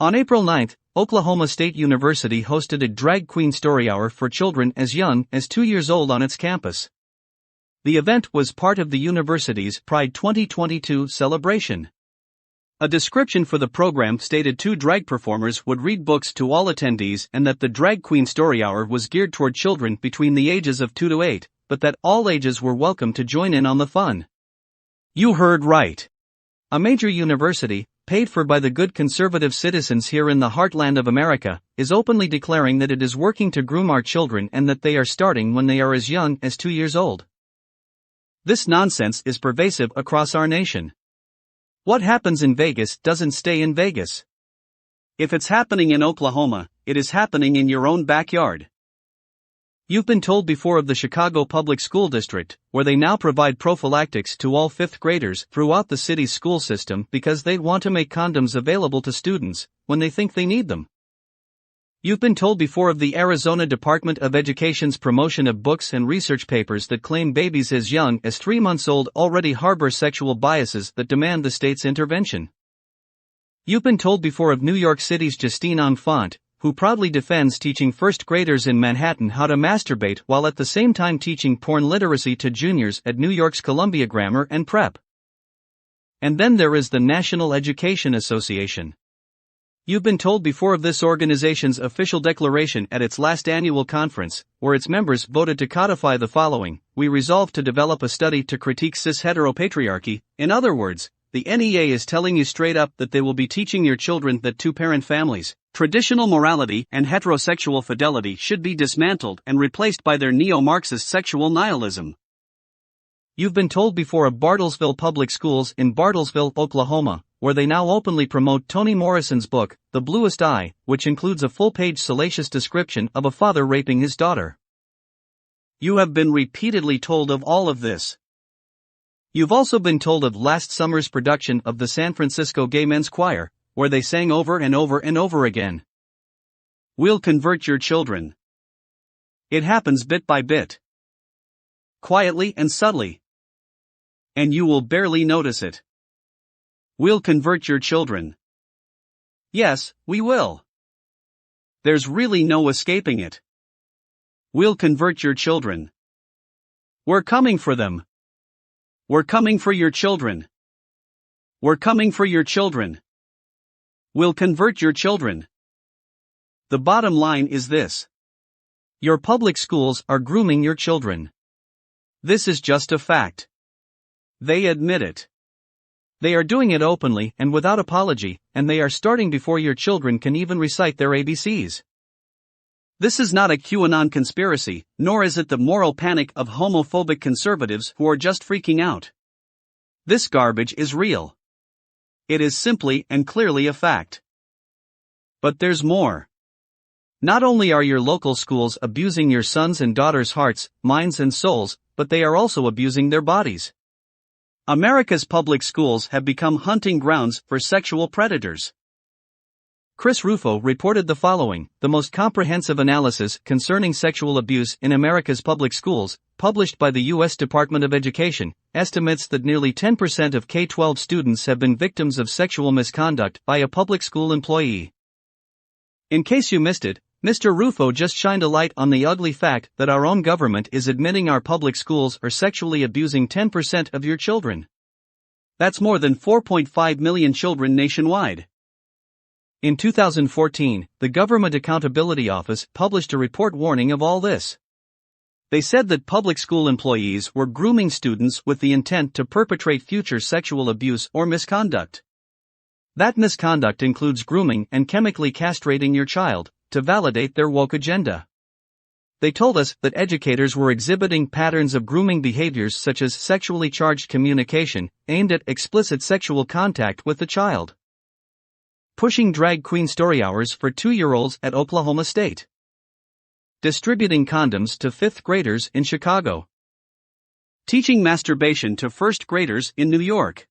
On April 9, Oklahoma State University hosted a drag queen story hour for children as young as 2 years old on its campus. The event was part of the university's Pride 2022 celebration. A description for the program stated 2 drag performers would read books to all attendees and that the drag queen story hour was geared toward children between the ages of 2 to 8, but that all ages were welcome to join in on the fun. You heard right. A major university, paid for by the good conservative citizens here in the heartland of America, is openly declaring that it is working to groom our children and that they are starting when they are as young as 2 years old. This nonsense is pervasive across our nation. What happens in Vegas doesn't stay in Vegas. If it's happening in Oklahoma, it is happening in your own backyard. You've been told before of the Chicago Public School District, where they now provide prophylactics to all 5th graders throughout the city's school system because they want to make condoms available to students when they think they need them. You've been told before of the Arizona Department of Education's promotion of books and research papers that claim babies as young as 3 months old already harbor sexual biases that demand the state's intervention. You've been told before of New York City's Justine Enfant, who proudly defends teaching 1st graders in Manhattan how to masturbate while at the same time teaching porn literacy to juniors at New York's Columbia Grammar and Prep. And then there is the National Education Association. You've been told before of this organization's official declaration at its last annual conference, where its members voted to codify the following: "We resolve to develop a study to critique cis-heteropatriarchy." In other words, the NEA is telling you straight up that they will be teaching your children that 2-parent families, traditional morality and heterosexual fidelity should be dismantled and replaced by their neo-Marxist sexual nihilism. You've been told before of Bartlesville Public Schools in Bartlesville, Oklahoma, where they now openly promote Toni Morrison's book, The Bluest Eye, which includes a full-page salacious description of a father raping his daughter. You have been repeatedly told of all of this. You've also been told of last summer's production of the San Francisco Gay Men's Choir, where they sang over and over and over again, "We'll convert your children." It happens bit by bit, quietly and subtly, and you will barely notice it. We'll convert your children. Yes, we will. There's really no escaping it. We'll convert your children. We're coming for them. We're coming for your children. We're coming for your children. We'll convert your children. The bottom line is this: your public schools are grooming your children. This is just a fact. They admit it. They are doing it openly and without apology, and they are starting before your children can even recite their ABCs. This is not a QAnon conspiracy, nor is it the moral panic of homophobic conservatives who are just freaking out. This garbage is real. It is simply and clearly a fact. But there's more. Not only are your local schools abusing your sons' and daughters' hearts, minds and souls, but they are also abusing their bodies. America's public schools have become hunting grounds for sexual predators. Chris Rufo reported the following: the most comprehensive analysis concerning sexual abuse in America's public schools, published by the U.S. Department of Education, estimates that nearly 10% of K-12 students have been victims of sexual misconduct by a public school employee. In case you missed it, Mr. Rufo just shined a light on the ugly fact that our own government is admitting our public schools are sexually abusing 10% of your children. That's more than 4.5 million children nationwide. In 2014, the Government Accountability Office published a report warning of all this. They said that public school employees were grooming students with the intent to perpetrate future sexual abuse or misconduct. That misconduct includes grooming and chemically castrating your child to validate their woke agenda. They told us that educators were exhibiting patterns of grooming behaviors such as sexually charged communication aimed at explicit sexual contact with the child. Pushing drag queen story hours for 2-year-olds at Oklahoma State. Distributing condoms to 5th graders in Chicago. Teaching masturbation to 1st graders in New York.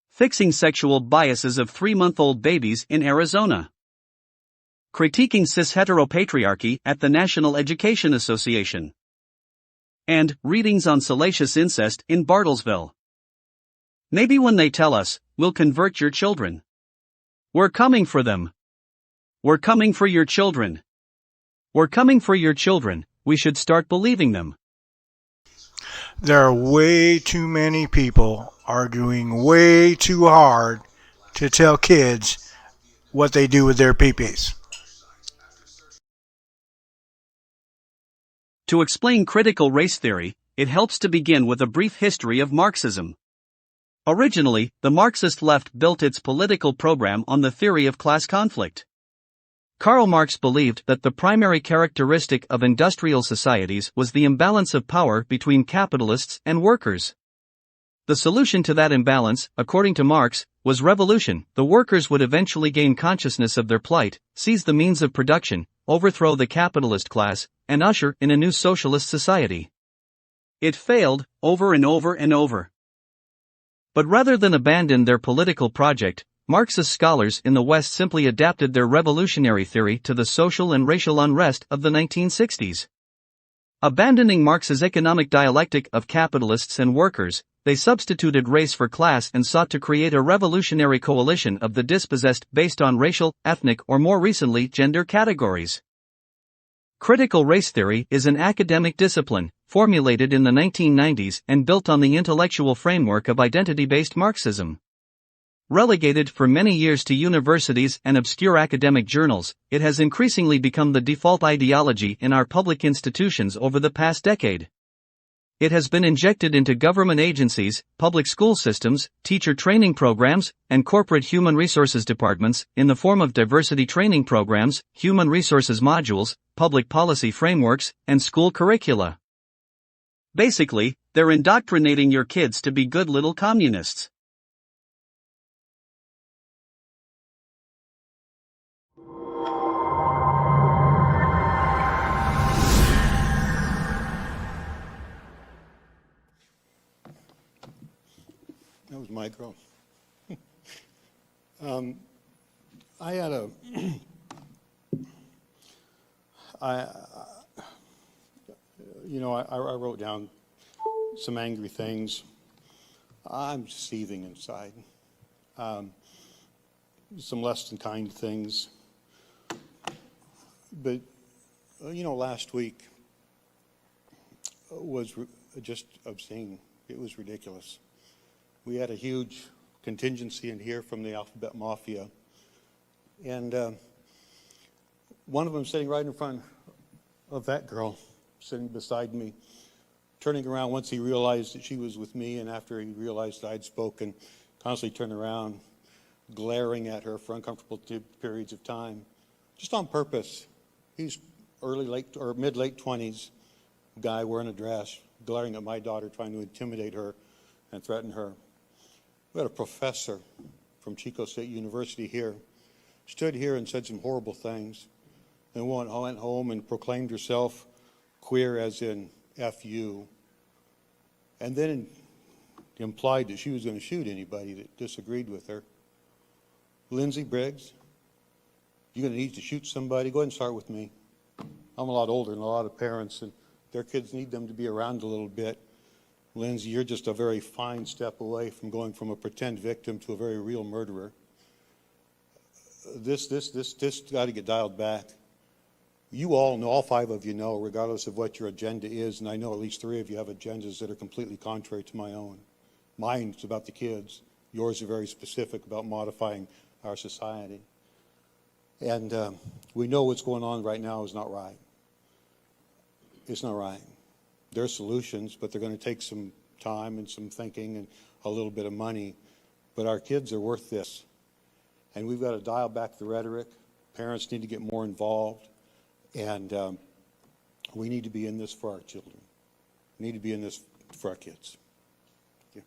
Fixing sexual biases of 3-month-old babies in Arizona. Critiquing cis-heteropatriarchy at the National Education Association. And readings on salacious incest in Bartlesville. Maybe when they tell us, we'll convert your children, We're coming for them. We're coming for your children. We're coming for your children. We should start believing them. There are way too many people arguing way too hard to tell kids what they do with their peepees. To explain critical race theory, it helps to begin with a brief history of Marxism. Originally, the Marxist left built its political program on the theory of class conflict. Karl Marx believed that the primary characteristic of industrial societies was the imbalance of power between capitalists and workers. The solution to that imbalance, according to Marx, was revolution. The workers would eventually gain consciousness of their plight, seize the means of production, overthrow the capitalist class, and usher in a new socialist society. It failed, over and over and over. But rather than abandon their political project, Marxist scholars in the West simply adapted their revolutionary theory to the social and racial unrest of the 1960s. Abandoning Marx's economic dialectic of capitalists and workers, they substituted race for class and sought to create a revolutionary coalition of the dispossessed based on racial, ethnic, or more recently, gender categories. Critical race theory is an academic discipline, formulated in the 1990s and built on the intellectual framework of identity-based Marxism. Relegated for many years to universities and obscure academic journals, it has increasingly become the default ideology in our public institutions over the past decade. It has been injected into government agencies, public school systems, teacher training programs, and corporate human resources departments, in the form of diversity training programs, human resources modules, public policy frameworks, and school curricula. Basically, they're indoctrinating your kids to be good little communists. That was micro. I had a, I wrote down some angry things. I'm seething inside. Some less than kind things. But, last week was just obscene. It was ridiculous. We had a huge contingency in here from the Alphabet Mafia. And one of them sitting right in front of that girl, sitting beside me, turning around once he realized that she was with me, and after he realized I'd spoken, constantly turning around, glaring at her for uncomfortable periods of time, just on purpose. He's mid-late 20s, guy wearing a dress, glaring at my daughter, trying to intimidate her and threaten her. We had a professor from Chico State University here, stood here and said some horrible things, and went home and proclaimed herself queer as in F-U, and then implied that she was going to shoot anybody that disagreed with her. Lindsay Briggs, you're going to need to shoot somebody? Go ahead and start with me. I'm a lot older than a lot of parents, and their kids need them to be around a little bit. Lindsay, you're just a very fine step away from going from a pretend victim to a very real murderer. This got to get dialed back. You all know, all five of you know, regardless of what your agenda is, and I know at least three of you have agendas that are completely contrary to my own. Mine's about the kids. Yours are very specific about modifying our society. And we know what's going on right now is not right. It's not right. There are solutions, but they're going to take some time and some thinking and a little bit of money. But our kids are worth this. And we've got to dial back the rhetoric. Parents need to get more involved. And we need to be in this for our children. We need to be in this for our kids. Thank you.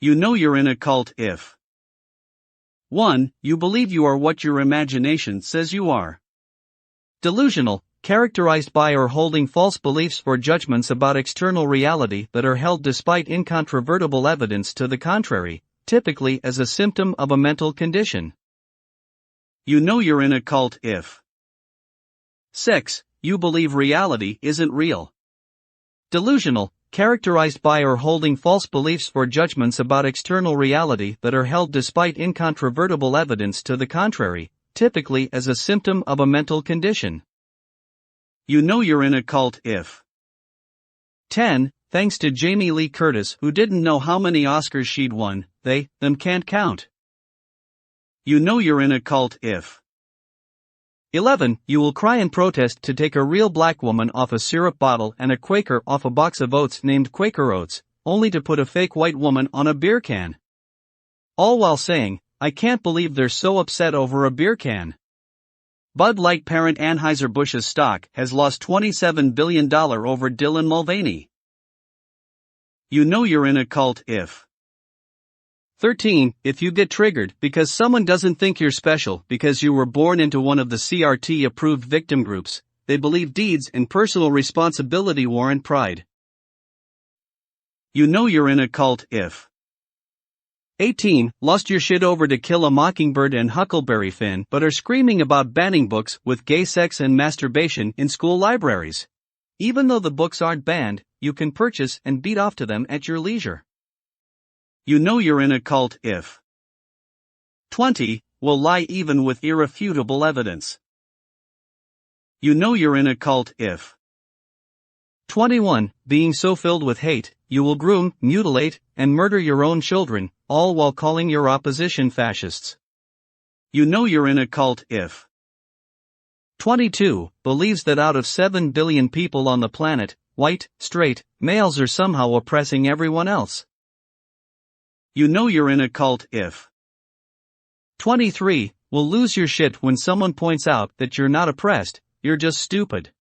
You know you're in a cult if 1. You believe you are what your imagination says you are. Delusional, characterized by or holding false beliefs or judgments about external reality that are held despite incontrovertible evidence to the contrary, typically as a symptom of a mental condition. You know you're in a cult if 6. You believe reality isn't real. Delusional, characterized by or holding false beliefs or judgments about external reality that are held despite incontrovertible evidence to the contrary, typically as a symptom of a mental condition. You know you're in a cult if 10. Thanks to Jamie Lee Curtis, who didn't know how many Oscars she'd won, them can't count. You know you're in a cult if 11. You will cry in protest to take a real black woman off a syrup bottle and a Quaker off a box of oats named Quaker Oats, only to put a fake white woman on a beer can. All while saying, I can't believe they're so upset over a beer can. Bud Light parent Anheuser-Busch's stock has lost $27 billion over Dylan Mulvaney. You know you're in a cult if 13. If you get triggered because someone doesn't think you're special because you were born into one of the CRT-approved victim groups, they believe deeds and personal responsibility warrant pride. You know you're in a cult if 18. Lost your shit over To Kill a Mockingbird and Huckleberry Finn but are screaming about banning books with gay sex and masturbation in school libraries. Even though the books aren't banned, you can purchase and beat off to them at your leisure. You know you're in a cult if 20. Will lie even with irrefutable evidence. You know you're in a cult if 21. Being so filled with hate, you will groom, mutilate, and murder your own children, all while calling your opposition fascists. You know you're in a cult if 22. Believes that out of 7 billion people on the planet, white, straight, males are somehow oppressing everyone else. You know you're in a cult if 23. Will lose your shit when someone points out that you're not oppressed, you're just stupid.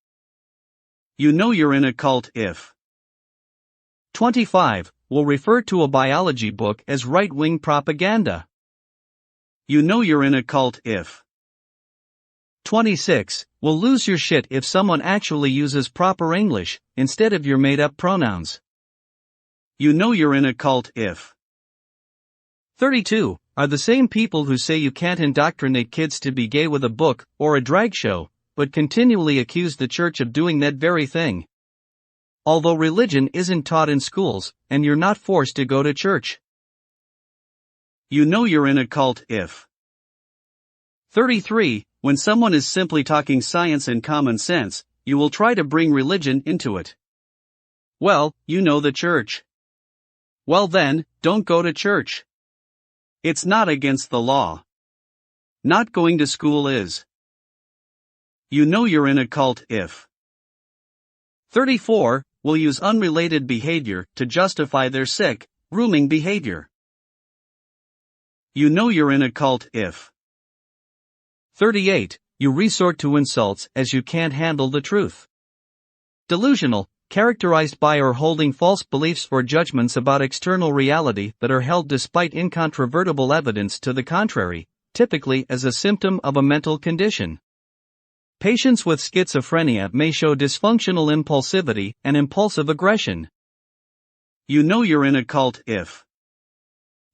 You know you're in a cult if 25. Will refer to a biology book as right-wing propaganda. You know you're in a cult if 26. Will lose your shit if someone actually uses proper English, instead of your made-up pronouns. You know you're in a cult if 32. Are the same people who say you can't indoctrinate kids to be gay with a book or a drag show, but continually accuse the church of doing that very thing. Although religion isn't taught in schools, and you're not forced to go to church. You know you're in a cult if 33. When someone is simply talking science and common sense, you will try to bring religion into it. Well, you know the church. Well then, don't go to church. It's not against the law. Not going to school is. You know you're in a cult if 34. Will use unrelated behavior to justify their sick, grooming behavior. You know you're in a cult if 38. You resort to insults as you can't handle the truth. Delusional, characterized by or holding false beliefs or judgments about external reality that are held despite incontrovertible evidence to the contrary, typically as a symptom of a mental condition. Patients with schizophrenia may show dysfunctional impulsivity and impulsive aggression. You know you're in a cult if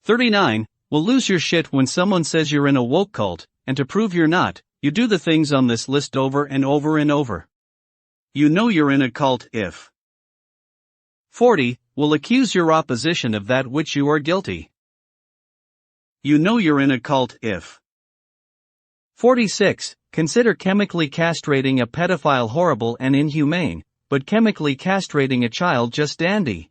39. Will lose your shit when someone says you're in a woke cult, and to prove you're not, you do the things on this list over and over and over. You know you're in a cult if 40. Will accuse your opposition of that which you are guilty. You know you're in a cult if 46. Consider chemically castrating a pedophile horrible and inhumane, but chemically castrating a child just dandy.